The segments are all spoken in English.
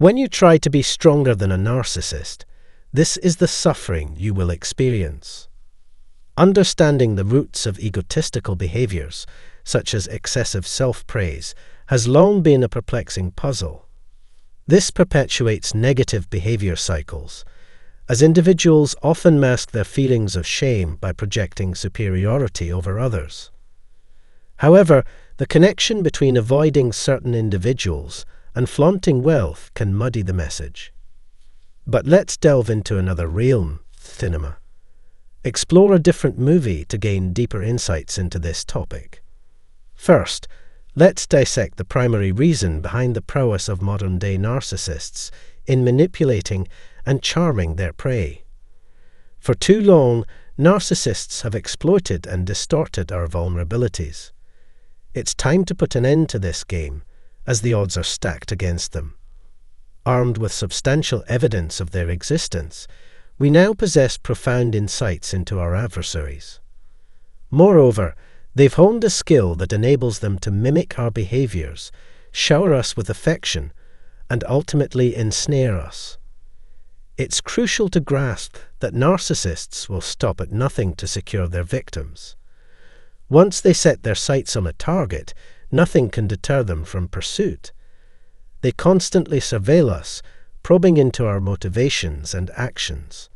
When you try to be stronger than a narcissist, this is the suffering you will experience. Understanding the roots of egotistical behaviors, such as excessive self-praise, has long been a perplexing puzzle. This perpetuates negative behavior cycles, as individuals often mask their feelings of shame by projecting superiority over others. However, the connection between avoiding certain individuals and flaunting wealth can muddy the message. But let's delve into another realm, cinema. Explore a different movie to gain deeper insights into this topic. First, let's dissect the primary reason behind the prowess of modern-day narcissists in manipulating and charming their prey. For too long, narcissists have exploited and distorted our vulnerabilities. It's time to put an end to this game, as the odds are stacked against them. Armed with substantial evidence of their existence, we now possess profound insights into our adversaries. Moreover, they've honed a skill that enables them to mimic our behaviors, shower us with affection, and ultimately ensnare us. It's crucial to grasp that narcissists will stop at nothing to secure their victims. Once they set their sights on a target, nothing can deter them from pursuit. They constantly surveil us, probing into our motivations and actions.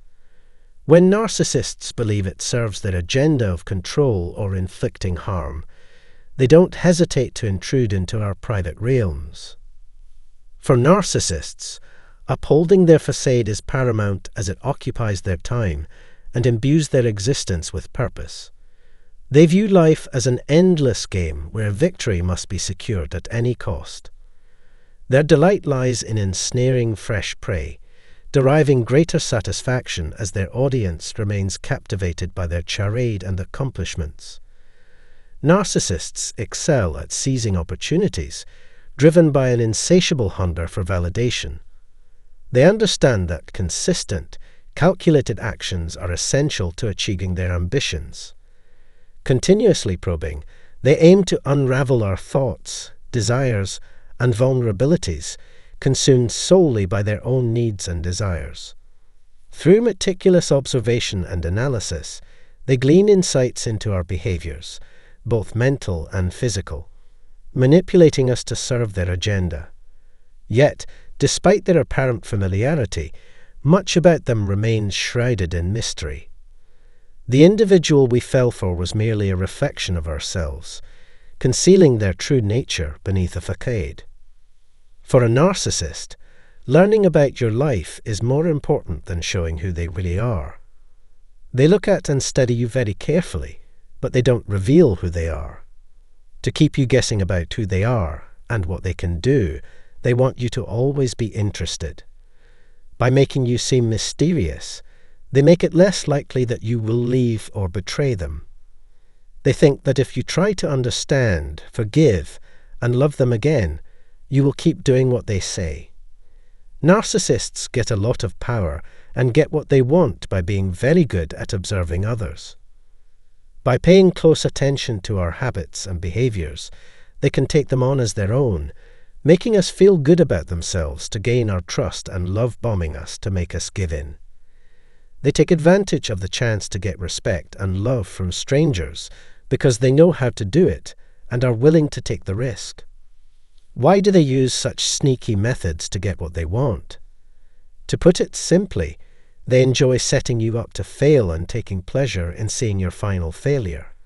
When narcissists believe it serves their agenda of control or inflicting harm, they don't hesitate to intrude into our private realms. For narcissists, upholding their facade is paramount as it occupies their time and imbues their existence with purpose. They view life as an endless game where victory must be secured at any cost. Their delight lies in ensnaring fresh prey, deriving greater satisfaction as their audience remains captivated by their charade and accomplishments. Narcissists excel at seizing opportunities, driven by an insatiable hunger for validation. They understand that consistent, calculated actions are essential to achieving their ambitions. Continuously probing, they aim to unravel our thoughts, desires, and vulnerabilities, consumed solely by their own needs and desires. Through meticulous observation and analysis, they glean insights into our behaviors, both mental and physical, manipulating us to serve their agenda. Yet, despite their apparent familiarity, much about them remains shrouded in mystery. The individual we fell for was merely a reflection of ourselves, concealing their true nature beneath a facade. For a narcissist, learning about your life is more important than showing who they really are. They look at and study you very carefully, but they don't reveal who they are. To keep you guessing about who they are and what they can do, they want you to always be interested. By making you seem mysterious, they make it less likely that you will leave or betray them. They think that if you try to understand, forgive, and love them again, you will keep doing what they say. Narcissists get a lot of power and get what they want by being very good at observing others. By paying close attention to our habits and behaviors, they can take them on as their own, making us feel good about themselves to gain our trust and love-bombing us to make us give in. They take advantage of the chance to get respect and love from strangers because they know how to do it and are willing to take the risk. Why do they use such sneaky methods to get what they want? To put it simply, they enjoy setting you up to fail and taking pleasure in seeing your final failure.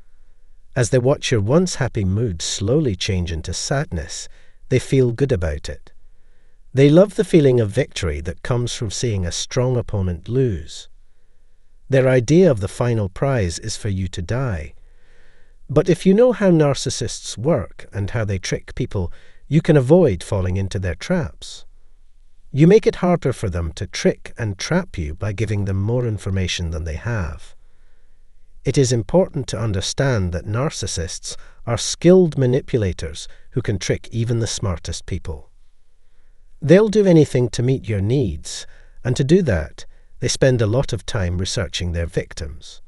As they watch your once happy mood slowly change into sadness, they feel good about it. They love the feeling of victory that comes from seeing a strong opponent lose. Their idea of the final prize is for you to die. But if you know how narcissists work and how they trick people, you can avoid falling into their traps. You make it harder for them to trick and trap you by giving them more information than they have. It is important to understand that narcissists are skilled manipulators who can trick even the smartest people. They'll do anything to meet your needs, and to do that, they spend a lot of time researching their victims.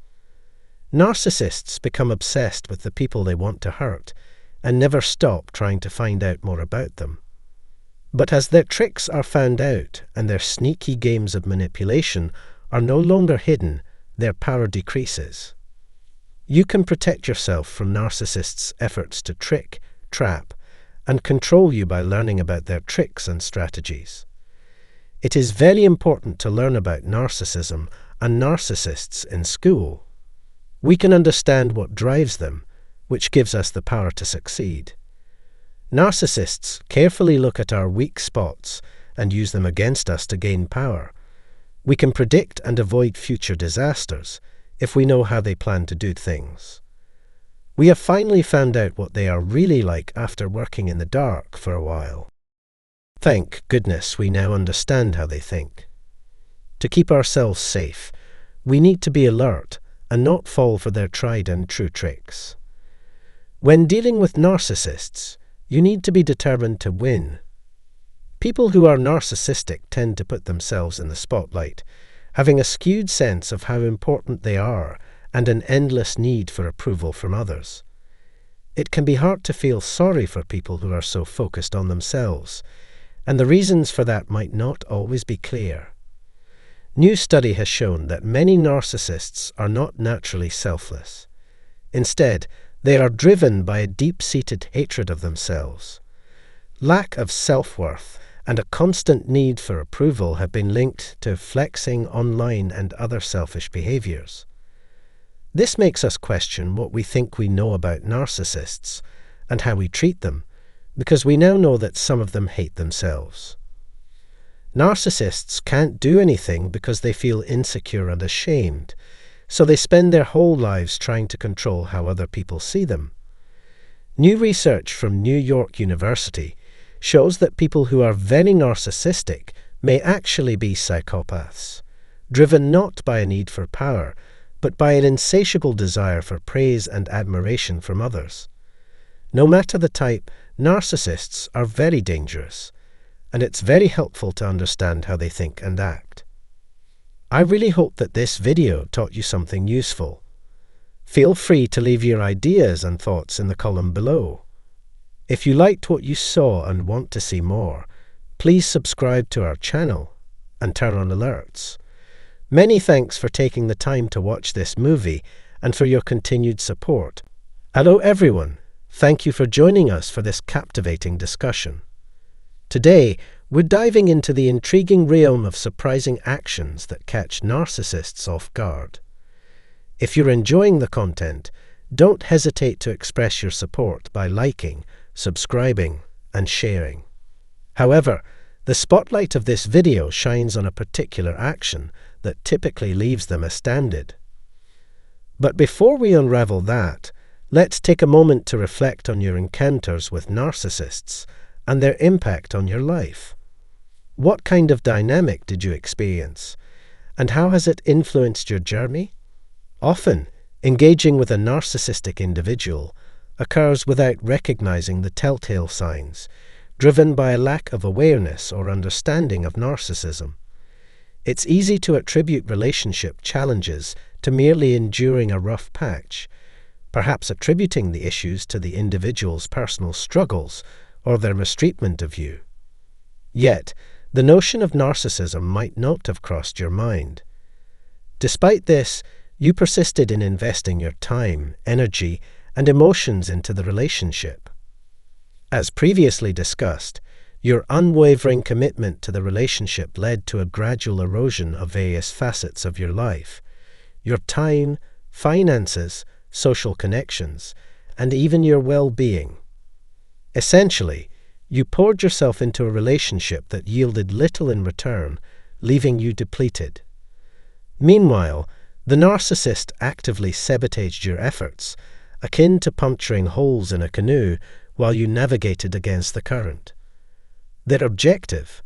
Narcissists become obsessed with the people they want to hurt, and never stop trying to find out more about them. But as their tricks are found out and their sneaky games of manipulation are no longer hidden, their power decreases. You can protect yourself from narcissists' efforts to trick, trap, and control you by learning about their tricks and strategies. It is very important to learn about narcissism and narcissists in school. We can understand what drives them, which gives us the power to succeed. Narcissists carefully look at our weak spots and use them against us to gain power. We can predict and avoid future disasters if we know how they plan to do things. We have finally found out what they are really like after working in the dark for a while. Thank goodness we now understand how they think. To keep ourselves safe, we need to be alert and not fall for their tried and true tricks. When dealing with narcissists, you need to be determined to win. People who are narcissistic tend to put themselves in the spotlight, having a skewed sense of how important they are and an endless need for approval from others. It can be hard to feel sorry for people who are so focused on themselves, and the reasons for that might not always be clear. New study has shown that many narcissists are not naturally selfless. Instead, they are driven by a deep-seated hatred of themselves. Lack of self-worth and a constant need for approval have been linked to flexing online and other selfish behaviors. This makes us question what we think we know about narcissists and how we treat them, because we now know that some of them hate themselves. Narcissists can't do anything because they feel insecure and ashamed, so they spend their whole lives trying to control how other people see them. New research from New York University shows that people who are very narcissistic may actually be psychopaths, driven not by a need for power, but by an insatiable desire for praise and admiration from others. No matter the type, narcissists are very dangerous, and it's very helpful to understand how they think and act. I really hope that this video taught you something useful. Feel free to leave your ideas and thoughts in the column below. If you liked what you saw and want to see more, please subscribe to our channel and turn on alerts. Many thanks for taking the time to watch this movie and for your continued support. Hello everyone, thank you for joining us for this captivating discussion. Today, we're diving into the intriguing realm of surprising actions that catch narcissists off guard. If you're enjoying the content, don't hesitate to express your support by liking, subscribing, and sharing. However, the spotlight of this video shines on a particular action that typically leaves them astounded. But before we unravel that, let's take a moment to reflect on your encounters with narcissists and their impact on your life. What kind of dynamic did you experience, and how has it influenced your journey? Often, engaging with a narcissistic individual occurs without recognizing the telltale signs, driven by a lack of awareness or understanding of narcissism. It's easy to attribute relationship challenges to merely enduring a rough patch, perhaps attributing the issues to the individual's personal struggles or their mistreatment of you. Yet, the notion of narcissism might not have crossed your mind. Despite this, you persisted in investing your time, energy, and emotions into the relationship. As previously discussed, your unwavering commitment to the relationship led to a gradual erosion of various facets of your life: your time, finances, social connections, and even your well-being. Essentially, you poured yourself into a relationship that yielded little in return, leaving you depleted. Meanwhile, the narcissist actively sabotaged your efforts, akin to puncturing holes in a canoe while you navigated against the current. Their objective?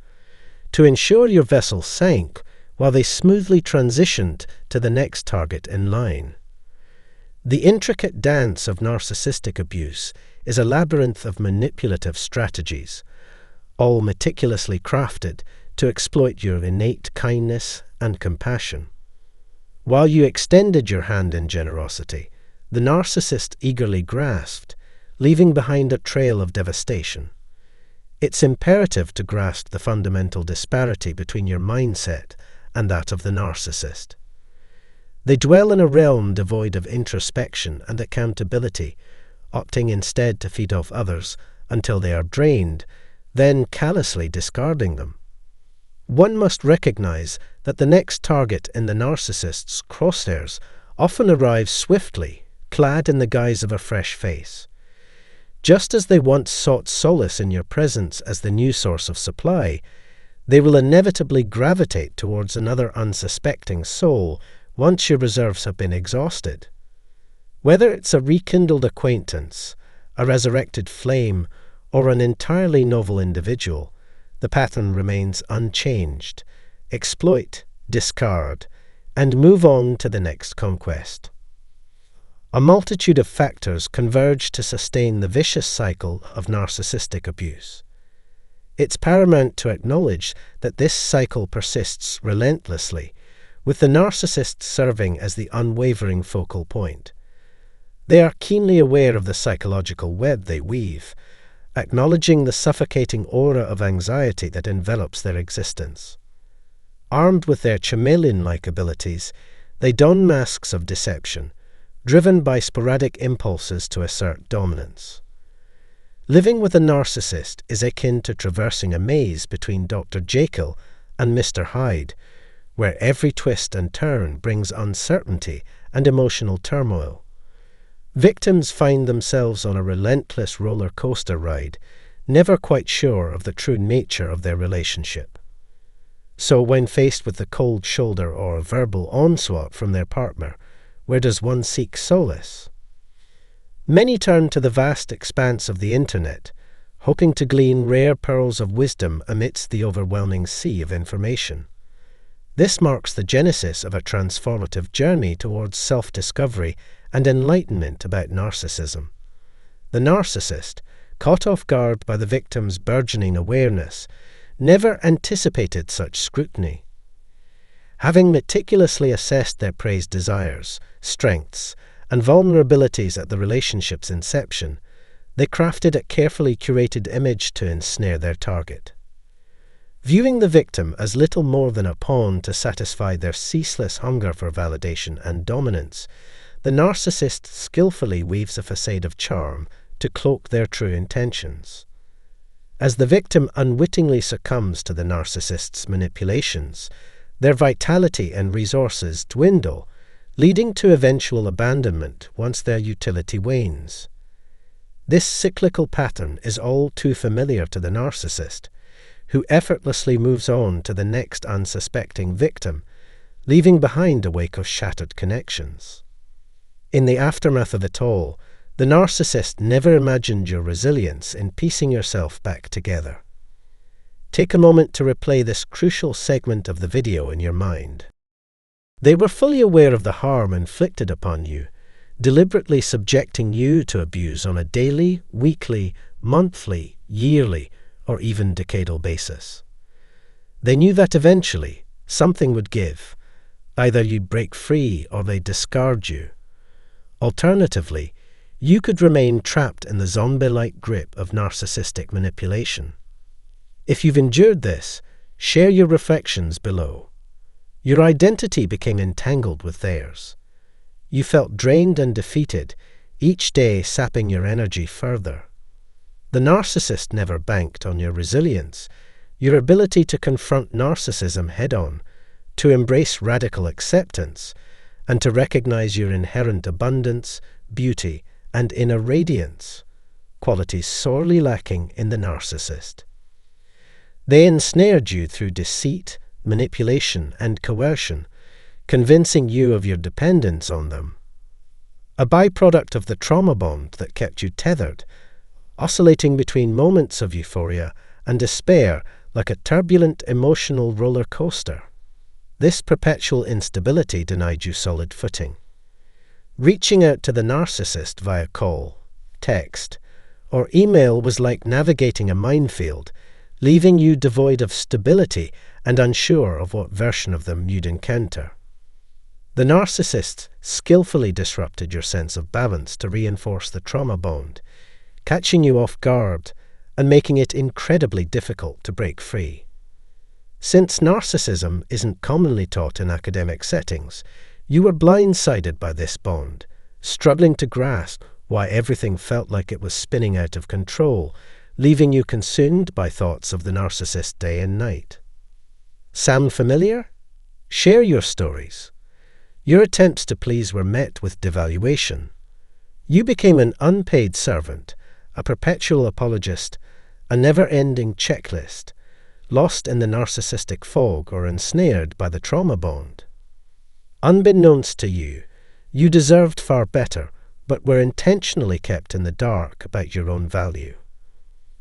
To ensure your vessel sank while they smoothly transitioned to the next target in line. The intricate dance of narcissistic abuse is a labyrinth of manipulative strategies, all meticulously crafted to exploit your innate kindness and compassion. While you extended your hand in generosity, the narcissist eagerly grasped, leaving behind a trail of devastation. It's imperative to grasp the fundamental disparity between your mindset and that of the narcissist. They dwell in a realm devoid of introspection and accountability, opting instead to feed off others until they are drained, then callously discarding them. One must recognize that the next target in the narcissist's crosshairs often arrives swiftly, clad in the guise of a fresh face. Just as they once sought solace in your presence as the new source of supply, they will inevitably gravitate towards another unsuspecting soul once your reserves have been exhausted. Whether it's a rekindled acquaintance, a resurrected flame, or an entirely novel individual, the pattern remains unchanged. Exploit, discard, and move on to the next conquest. A multitude of factors converge to sustain the vicious cycle of narcissistic abuse. It's paramount to acknowledge that this cycle persists relentlessly, with the narcissist serving as the unwavering focal point. They are keenly aware of the psychological web they weave, acknowledging the suffocating aura of anxiety that envelops their existence. Armed with their chameleon-like abilities, they don masks of deception, driven by sporadic impulses to assert dominance. Living with a narcissist is akin to traversing a maze between Dr. Jekyll and Mr. Hyde, where every twist and turn brings uncertainty and emotional turmoil. Victims find themselves on a relentless roller coaster ride, never quite sure of the true nature of their relationship. So when faced with the cold shoulder or a verbal onslaught from their partner, where does one seek solace? Many turn to the vast expanse of the internet, hoping to glean rare pearls of wisdom amidst the overwhelming sea of information. This marks the genesis of a transformative journey towards self-discovery and enlightenment about narcissism. The narcissist, caught off guard by the victim's burgeoning awareness, never anticipated such scrutiny. Having meticulously assessed their prey's desires, strengths, and vulnerabilities at the relationship's inception, they crafted a carefully curated image to ensnare their target. Viewing the victim as little more than a pawn to satisfy their ceaseless hunger for validation and dominance, the narcissist skillfully weaves a facade of charm to cloak their true intentions. As the victim unwittingly succumbs to the narcissist's manipulations, their vitality and resources dwindle, leading to eventual abandonment once their utility wanes. This cyclical pattern is all too familiar to the narcissist, who effortlessly moves on to the next unsuspecting victim, leaving behind a wake of shattered connections. In the aftermath of it all, the narcissist never imagined your resilience in piecing yourself back together. Take a moment to replay this crucial segment of the video in your mind. They were fully aware of the harm inflicted upon you, deliberately subjecting you to abuse on a daily, weekly, monthly, yearly, or even decadal basis. They knew that eventually something would give. Either you'd break free or they'd discard you. Alternatively, you could remain trapped in the zombie-like grip of narcissistic manipulation. If you've endured this, share your reflections below. Your identity became entangled with theirs. You felt drained and defeated, each day sapping your energy further. The narcissist never banked on your resilience, your ability to confront narcissism head-on, to embrace radical acceptance, and to recognize your inherent abundance, beauty, and inner radiance, qualities sorely lacking in the narcissist. They ensnared you through deceit, manipulation, and coercion, convincing you of your dependence on them. A byproduct of the trauma bond that kept you tethered, oscillating between moments of euphoria and despair like a turbulent emotional roller coaster. This perpetual instability denied you solid footing. Reaching out to the narcissist via call, text, or email was like navigating a minefield, leaving you devoid of stability and unsure of what version of them you'd encounter. The narcissist skillfully disrupted your sense of balance to reinforce the trauma bond, catching you off guard and making it incredibly difficult to break free. Since narcissism isn't commonly taught in academic settings, you were blindsided by this bond, struggling to grasp why everything felt like it was spinning out of control, leaving you consumed by thoughts of the narcissist day and night. Sound familiar? Share your stories. Your attempts to please were met with devaluation. You became an unpaid servant, a perpetual apologist, a never-ending checklist, lost in the narcissistic fog or ensnared by the trauma bond. Unbeknownst to you, you deserved far better, but were intentionally kept in the dark about your own value.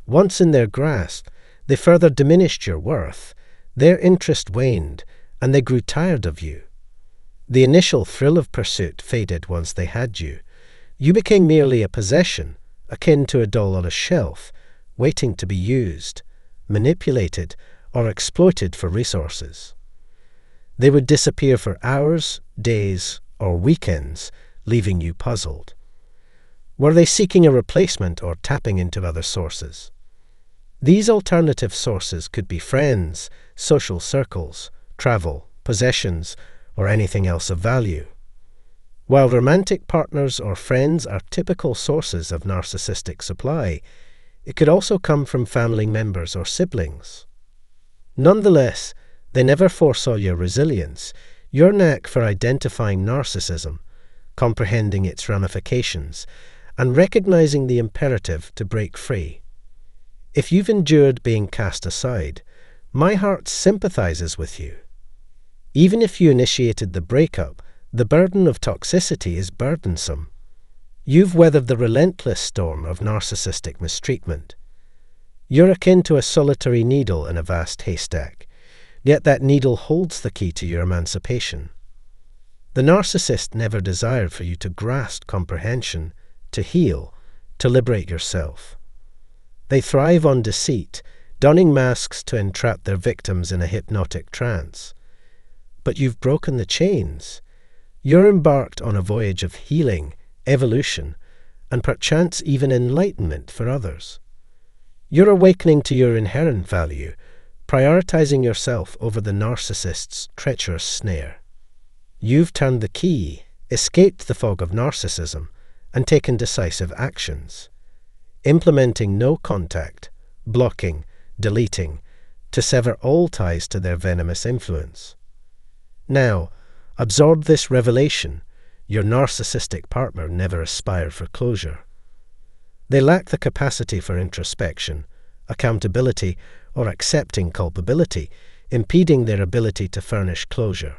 Once in their grasp, they further diminished your worth, their interest waned, and they grew tired of you. The initial thrill of pursuit faded once they had you. You became merely a possession, akin to a doll on a shelf, waiting to be used, manipulated, or exploited for resources. They would disappear for hours, days, or weekends, leaving you puzzled. Were they seeking a replacement or tapping into other sources? These alternative sources could be friends, social circles, travel, possessions, or anything else of value. While romantic partners or friends are typical sources of narcissistic supply, it could also come from family members or siblings. Nonetheless, they never foresaw your resilience, your knack for identifying narcissism, comprehending its ramifications, and recognizing the imperative to break free. If you've endured being cast aside, my heart sympathizes with you. Even if you initiated the breakup, the burden of toxicity is burdensome. You've weathered the relentless storm of narcissistic mistreatment. You're akin to a solitary needle in a vast haystack, yet that needle holds the key to your emancipation. The narcissist never desired for you to grasp comprehension, to heal, to liberate yourself. They thrive on deceit, donning masks to entrap their victims in a hypnotic trance. But you've broken the chains. You're embarked on a voyage of healing, evolution, and perchance even enlightenment for others. You're awakening to your inherent value, prioritizing yourself over the narcissist's treacherous snare. You've turned the key, escaped the fog of narcissism, and taken decisive actions, implementing no contact, blocking, deleting, to sever all ties to their venomous influence. Now, absorb this revelation. Your narcissistic partner never aspired for closure. They lack the capacity for introspection, accountability, or accepting culpability, impeding their ability to furnish closure.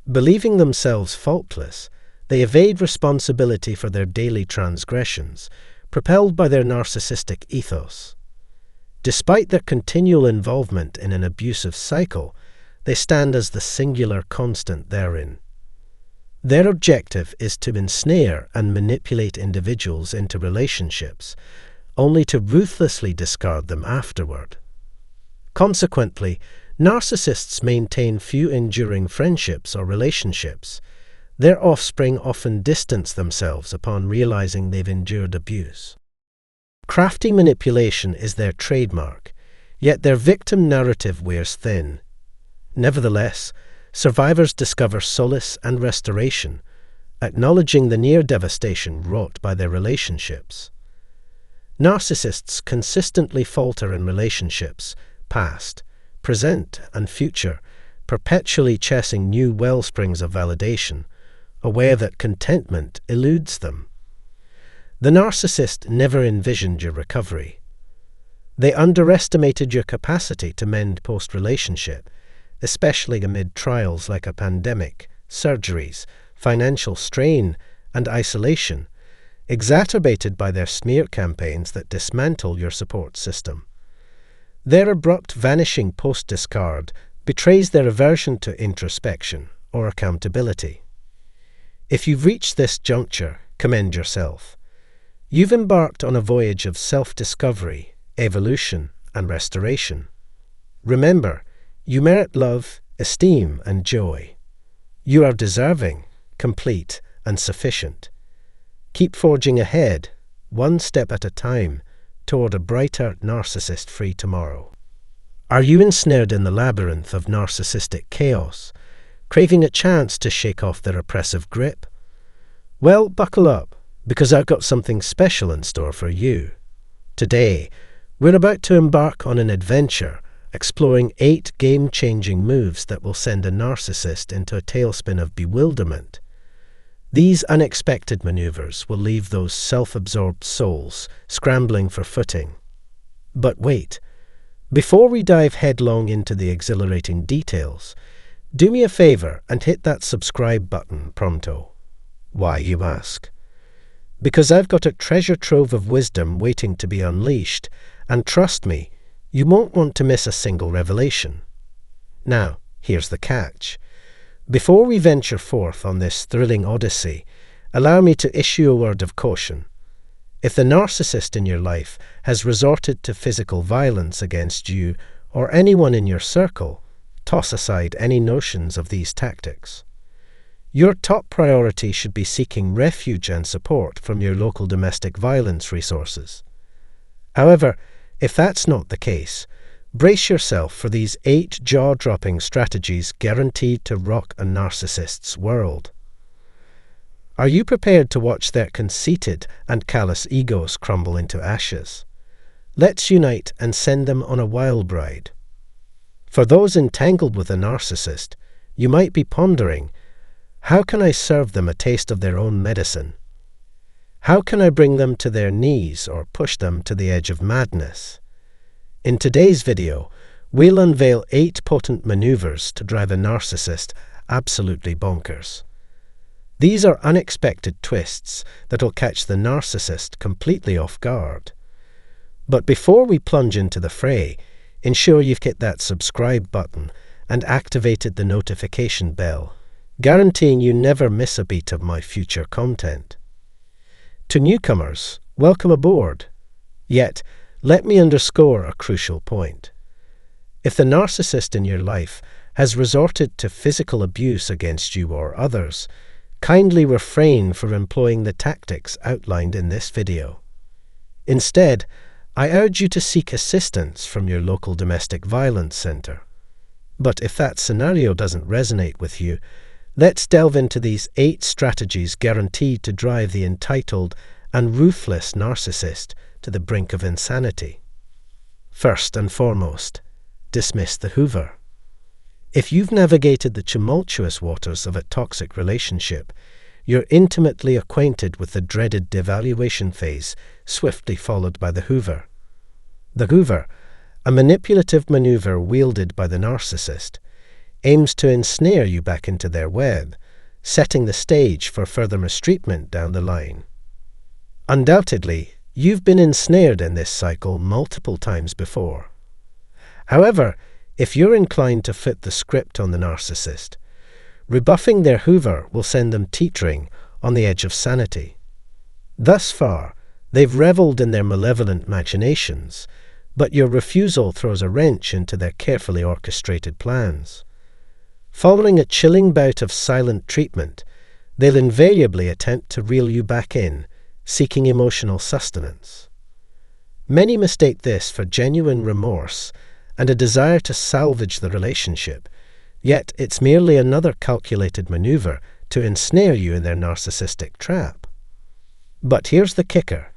Believing themselves faultless, they evade responsibility for their daily transgressions, propelled by their narcissistic ethos. Despite their continual involvement in an abusive cycle, they stand as the singular constant therein. Their objective is to ensnare and manipulate individuals into relationships, only to ruthlessly discard them afterward. Consequently, narcissists maintain few enduring friendships or relationships. Their offspring often distance themselves upon realizing they've endured abuse. Crafty manipulation is their trademark, yet their victim narrative wears thin. Nevertheless, survivors discover solace and restoration, acknowledging the near devastation wrought by their relationships. Narcissists consistently falter in relationships, past, present, and future, perpetually chasing new wellsprings of validation, aware that contentment eludes them. The narcissist never envisioned your recovery. They underestimated your capacity to mend post-relationship, especially amid trials like a pandemic, surgeries, financial strain, and isolation, exacerbated by their smear campaigns that dismantle your support system. Their abrupt vanishing post-discard betrays their aversion to introspection or accountability. If you've reached this juncture, commend yourself. You've embarked on a voyage of self-discovery, evolution, and restoration. Remember, you merit love, esteem, and joy. You are deserving, complete, and sufficient. Keep forging ahead, one step at a time, toward a brighter, narcissist-free tomorrow? Are you ensnared in the labyrinth of narcissistic chaos, craving a chance to shake off their oppressive grip? Well, buckle up, because I've got something special in store for you. Today, we're about to embark on an adventure exploring 8 game-changing moves that will send a narcissist into a tailspin of bewilderment. These unexpected maneuvers will leave those self-absorbed souls scrambling for footing. But wait, before we dive headlong into the exhilarating details, do me a favor and hit that subscribe button pronto. Why, you ask? Because I've got a treasure trove of wisdom waiting to be unleashed, and trust me, you won't want to miss a single revelation. Now, here's the catch. Before we venture forth on this thrilling odyssey, allow me to issue a word of caution. If the narcissist in your life has resorted to physical violence against you or anyone in your circle, toss aside any notions of these tactics. Your top priority should be seeking refuge and support from your local domestic violence resources. However, if that's not the case, brace yourself for these 8 jaw-dropping strategies guaranteed to rock a narcissist's world. Are you prepared to watch their conceited and callous egos crumble into ashes? Let's unite and send them on a wild ride. For those entangled with a narcissist, you might be pondering, how can I serve them a taste of their own medicine? How can I bring them to their knees or push them to the edge of madness? In today's video, we'll unveil 8 potent maneuvers to drive a narcissist absolutely bonkers. These are unexpected twists that'll catch the narcissist completely off guard. But before we plunge into the fray, ensure you've hit that subscribe button and activated the notification bell, guaranteeing you never miss a beat of my future content. To newcomers, welcome aboard. Yet, let me underscore a crucial point. If the narcissist in your life has resorted to physical abuse against you or others, kindly refrain from employing the tactics outlined in this video. Instead, I urge you to seek assistance from your local domestic violence center. But if that scenario doesn't resonate with you, let's delve into these 8 strategies guaranteed to drive the entitled and ruthless narcissist to the brink of insanity. First and foremost, dismiss the Hoover. If you've navigated the tumultuous waters of a toxic relationship, you're intimately acquainted with the dreaded devaluation phase, swiftly followed by the Hoover. The Hoover, a manipulative maneuver wielded by the narcissist, aims to ensnare you back into their web, setting the stage for further mistreatment down the line. Undoubtedly, you've been ensnared in this cycle multiple times before. However, if you're inclined to fit the script on the narcissist, rebuffing their Hoover will send them teetering on the edge of sanity. Thus far, they've reveled in their malevolent machinations, but your refusal throws a wrench into their carefully orchestrated plans. Following a chilling bout of silent treatment, they'll invariably attempt to reel you back in, seeking emotional sustenance. Many mistake this for genuine remorse and a desire to salvage the relationship, yet it's merely another calculated maneuver to ensnare you in their narcissistic trap. But here's the kicker.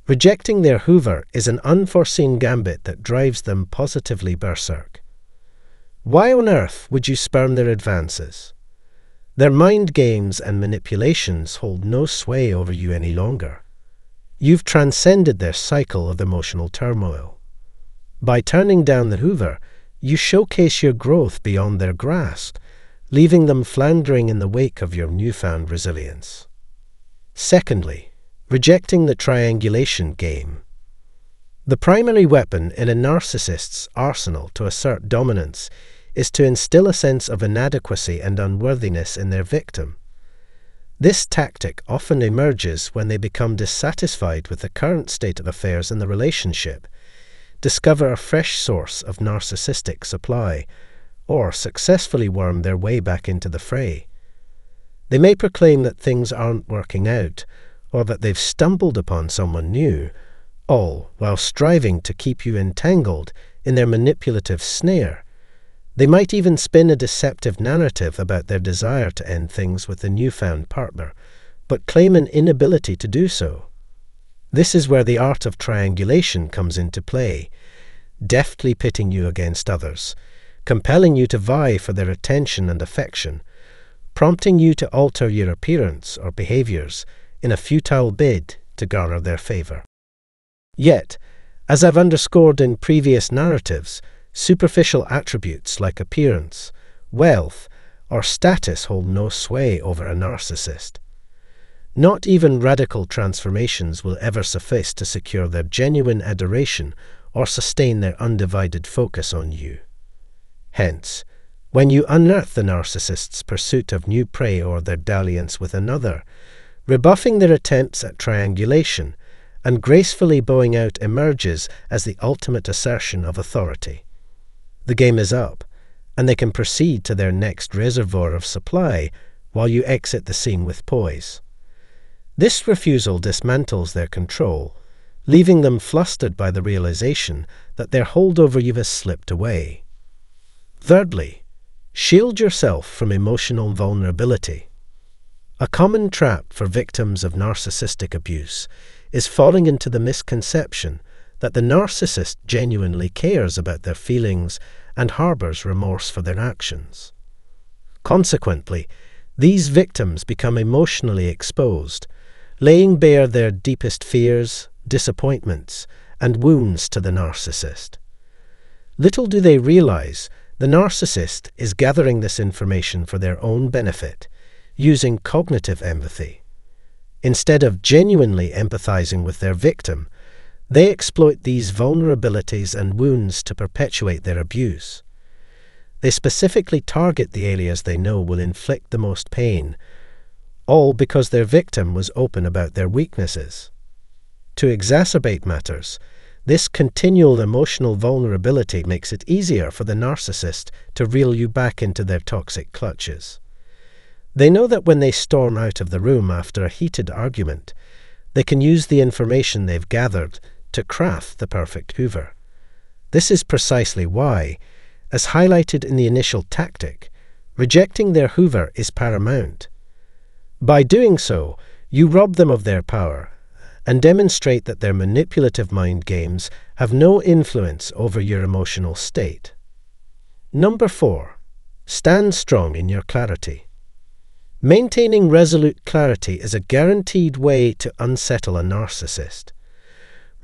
Rejecting their Hoover is an unforeseen gambit that drives them positively berserk. Why on earth would you spurn their advances? Their mind games and manipulations hold no sway over you any longer. You've transcended their cycle of emotional turmoil. By turning down the Hoover, you showcase your growth beyond their grasp, leaving them floundering in the wake of your newfound resilience. Secondly, rejecting the triangulation game. The primary weapon in a narcissist's arsenal to assert dominance is to instill a sense of inadequacy and unworthiness in their victim. This tactic often emerges when they become dissatisfied with the current state of affairs in the relationship, discover a fresh source of narcissistic supply, or successfully worm their way back into the fray. They may proclaim that things aren't working out, or that they've stumbled upon someone new, all while striving to keep you entangled in their manipulative snare. They might even spin a deceptive narrative about their desire to end things with a newfound partner, but claim an inability to do so. This is where the art of triangulation comes into play, deftly pitting you against others, compelling you to vie for their attention and affection, prompting you to alter your appearance or behaviors in a futile bid to garner their favor. Yet, as I've underscored in previous narratives, superficial attributes like appearance, wealth, or status hold no sway over a narcissist. Not even radical transformations will ever suffice to secure their genuine adoration or sustain their undivided focus on you. Hence, when you unearth the narcissist's pursuit of new prey or their dalliance with another, rebuffing their attempts at triangulation and gracefully bowing out emerges as the ultimate assertion of authority. The game is up, and they can proceed to their next reservoir of supply while you exit the scene with poise. This refusal dismantles their control, leaving them flustered by the realization that their hold over you has slipped away. Thirdly, shield yourself from emotional vulnerability. A common trap for victims of narcissistic abuse is falling into the misconception that the narcissist genuinely cares about their feelings and harbors remorse for their actions. Consequently, these victims become emotionally exposed, laying bare their deepest fears, disappointments, and wounds to the narcissist. Little do they realize the narcissist is gathering this information for their own benefit, using cognitive empathy. Instead of genuinely empathizing with their victim, they exploit these vulnerabilities and wounds to perpetuate their abuse. They specifically target the areas they know will inflict the most pain, all because their victim was open about their weaknesses. To exacerbate matters, this continual emotional vulnerability makes it easier for the narcissist to reel you back into their toxic clutches. They know that when they storm out of the room after a heated argument, they can use the information they've gathered to craft the perfect hoover. This is precisely why, as highlighted in the initial tactic, rejecting their hoover is paramount. By doing so, you rob them of their power and demonstrate that their manipulative mind games have no influence over your emotional state. Number 4. Stand strong in your clarity. Maintaining resolute clarity is a guaranteed way to unsettle a narcissist.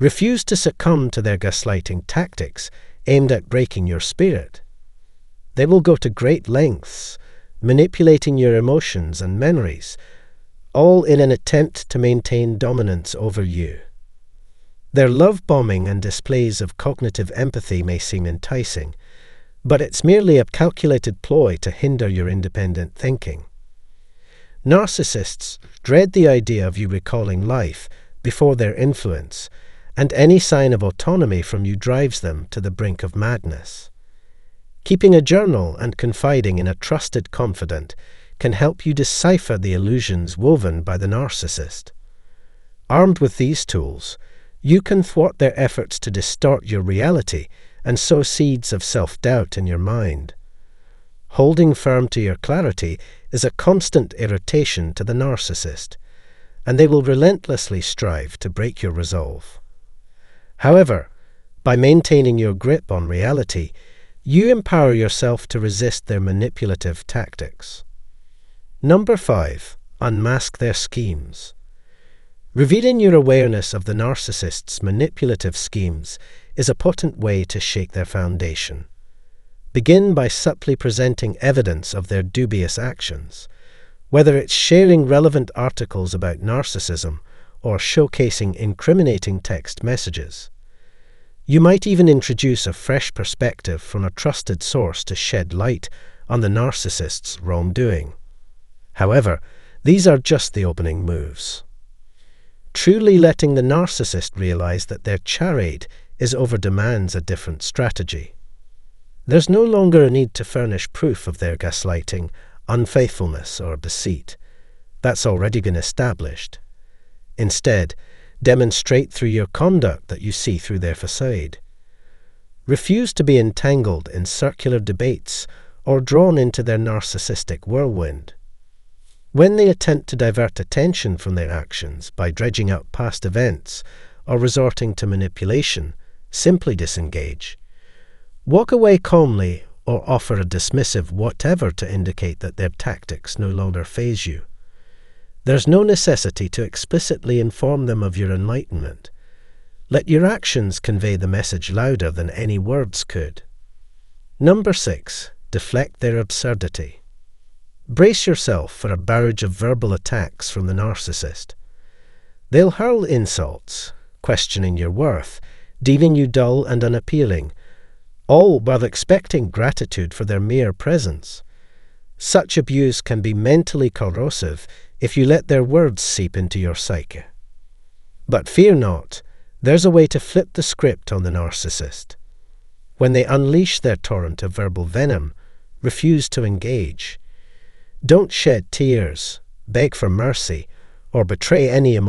Refuse to succumb to their gaslighting tactics aimed at breaking your spirit. They will go to great lengths, manipulating your emotions and memories, all in an attempt to maintain dominance over you. Their love-bombing and displays of cognitive empathy may seem enticing, but it's merely a calculated ploy to hinder your independent thinking. Narcissists dread the idea of you recalling life before their influence, and any sign of autonomy from you drives them to the brink of madness. Keeping a journal and confiding in a trusted confidant can help you decipher the illusions woven by the narcissist. Armed with these tools, you can thwart their efforts to distort your reality and sow seeds of self-doubt in your mind. Holding firm to your clarity is a constant irritation to the narcissist, and they will relentlessly strive to break your resolve. However, by maintaining your grip on reality, you empower yourself to resist their manipulative tactics. Number 5. Unmask their schemes. Revealing your awareness of the narcissist's manipulative schemes is a potent way to shake their foundation. Begin by subtly presenting evidence of their dubious actions, whether it's sharing relevant articles about narcissism or showcasing incriminating text messages. You might even introduce a fresh perspective from a trusted source to shed light on the narcissist's wrongdoing. However, these are just the opening moves. Truly letting the narcissist realize that their charade is over demands a different strategy. There's no longer a need to furnish proof of their gaslighting, unfaithfulness, or deceit. That's already been established. Instead, Demonstrate through your conduct that you see through their facade. Refuse to be entangled in circular debates or drawn into their narcissistic whirlwind. When they attempt to divert attention from their actions by dredging up past events or resorting to manipulation, simply disengage. Walk away calmly or offer a dismissive whatever to indicate that their tactics no longer faze you. There's no necessity to explicitly inform them of your enlightenment. Let your actions convey the message louder than any words could. Number 6. Deflect their absurdity. Brace yourself for a barrage of verbal attacks from the narcissist. They'll hurl insults, questioning your worth, deeming you dull and unappealing, all while expecting gratitude for their mere presence. Such abuse can be mentally corrosive if you let their words seep into your psyche. But fear not, there's a way to flip the script on the narcissist. When they unleash their torrent of verbal venom, refuse to engage. Don't shed tears, beg for mercy, or betray any emotion